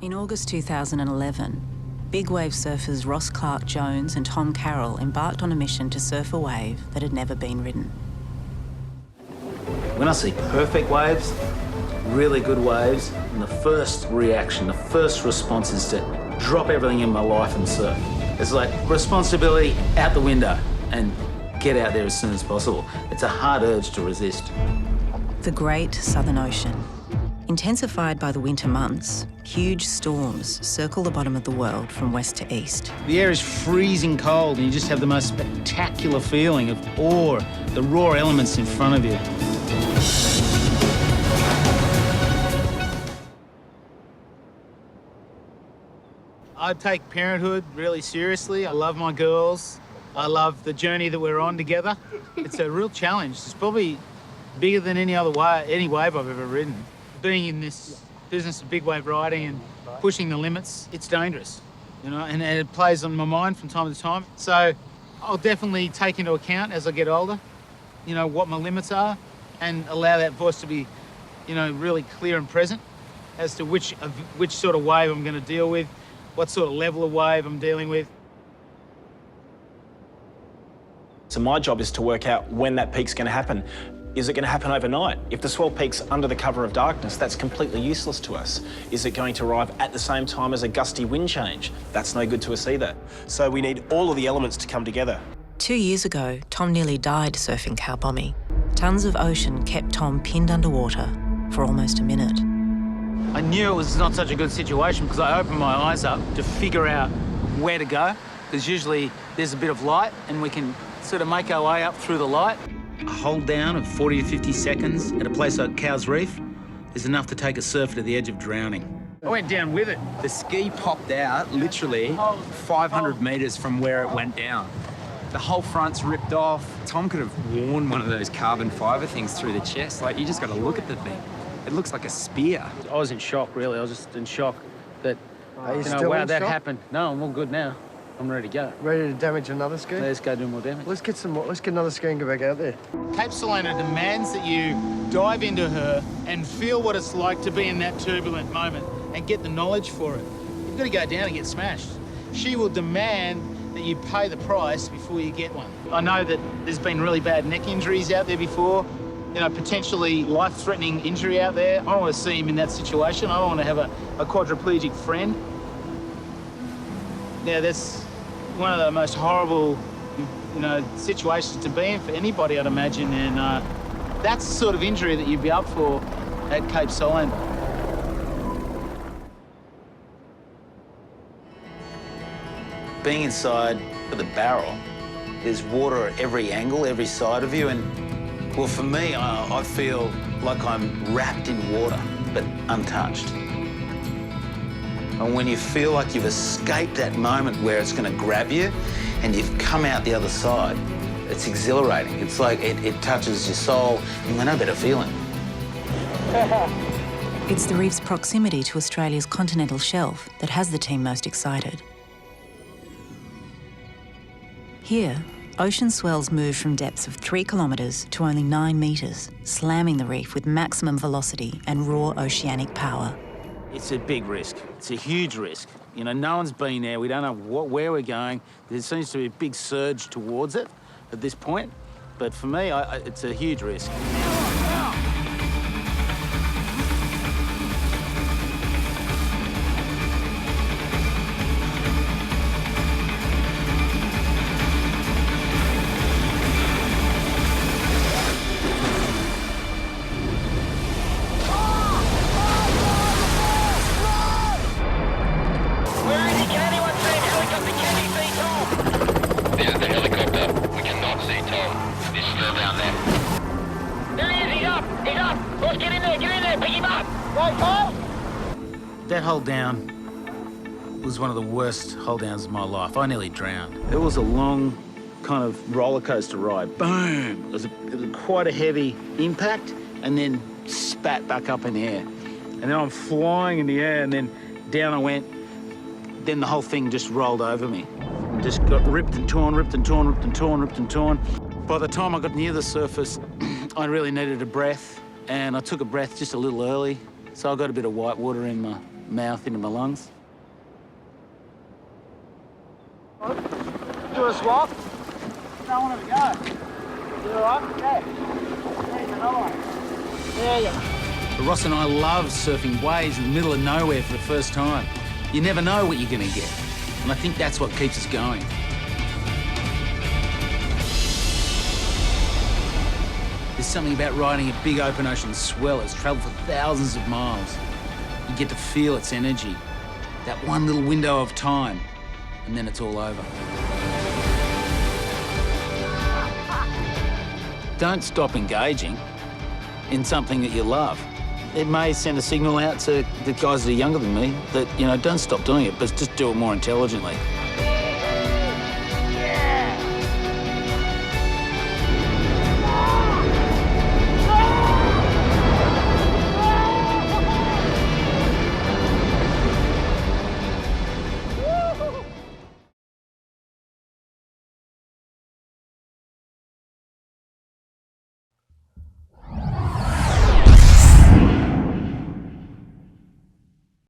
In August 2011, big wave surfers Ross Clark-Jones and Tom Carroll embarked on a mission to surf a wave that had never been ridden. When I see perfect waves, really good waves, and the first reaction, the first response is to drop everything in my life and surf. It's like responsibility out the window and get out there as soon as possible. It's a hard urge to resist. The Great Southern Ocean. Intensified by the winter months, huge storms circle the bottom of the world from west to east. The air is freezing cold and you just have the most spectacular feeling of awe, the raw elements in front of you. I take parenthood really seriously. I love my girls. I love the journey that we're on together. It's a real challenge. It's probably bigger than any wave I've ever ridden. Being in this business of big wave riding and pushing the limits, it's dangerous, you know, and it plays on my mind from time to time. So I'll definitely take into account as I get older, you know, what my limits are and allow that voice to be, you know, really clear and present as to which sort of wave I'm going to deal with, what sort of level of wave I'm dealing with. So my job is to work out when that peak's going to happen. Is it going to happen overnight? If the swell peaks under the cover of darkness, that's completely useless to us. Is it going to arrive at the same time as a gusty wind change? That's no good to us either. So we need all of the elements to come together. 2 years ago, Tom nearly died surfing Cow Bombing. Tons of ocean kept Tom pinned underwater for almost a minute. I knew it was not such a good situation because I opened my eyes up to figure out where to go, because usually there's a bit of light and we can sort of make our way up through the light. A hold down of 40 to 50 seconds at a place like Cow's Reef is enough to take a surfer to the edge of drowning. I went down with it. The ski popped out literally 500 metres from where it went down. The whole front's ripped off. Tom could have worn one of those carbon fibre things through the chest. Like, you just got to look at the thing. It looks like a spear. I was in shock, really. I was just in shock that, wow, that happened. No, I'm all good now. I'm ready to go. Ready to damage another ski? Let's go do more damage. Let's get some more. Let's get another ski and go back out there. Cape Salona demands that you dive into her and feel what it's like to be in that turbulent moment and get the knowledge for it. You've got to go down and get smashed. She will demand that you pay the price before you get one. I know that there's been really bad neck injuries out there before, you know, potentially life-threatening injury out there. I don't want to see him in that situation. I don't want to have a quadriplegic friend. Yeah, that's one of the most horrible, you know, situations to be in for anybody, I'd imagine, and that's the sort of injury that you'd be up for at Cape Salona. Being inside the barrel, there's water at every angle, every side of you, and, well, for me, I feel like I'm wrapped in water, but untouched. And when you feel like you've escaped that moment where it's going to grab you and you've come out the other side, it's exhilarating. It's like it touches your soul. You've got no better feeling. It's the reef's proximity to Australia's continental shelf that has the team most excited. Here, ocean swells move from depths of 3 kilometres to only 9 metres, slamming the reef with maximum velocity and raw oceanic power. It's a big risk. It's a huge risk. You know, no one's been there. We don't know where we're going. There seems to be a big surge towards it at this point. But for me, it's a huge risk. That hold down was one of the worst hold downs of my life. I nearly drowned. It was a long kind of roller coaster ride. Boom! It was quite a heavy impact and then spat back up in the air. And then I'm flying in the air and then down I went. Then the whole thing just rolled over me. Just got ripped and torn, ripped and torn, ripped and torn, ripped and torn. By the time I got near the surface, I really needed a breath, and I took a breath just a little early, so I got a bit of white water in my mouth into my lungs. Do a swap? I want to go. You all right? Yeah. There's another one. There you go. Ross and I love surfing waves in the middle of nowhere for the first time. You never know what you're going to get. And I think that's what keeps us going. There's something about riding a big open ocean swell that's travelled for thousands of miles. You get to feel its energy, that one little window of time, and then it's all over. Don't stop engaging in something that you love. It may send a signal out to the guys that are younger than me that, you know, don't stop doing it, but just do it more intelligently.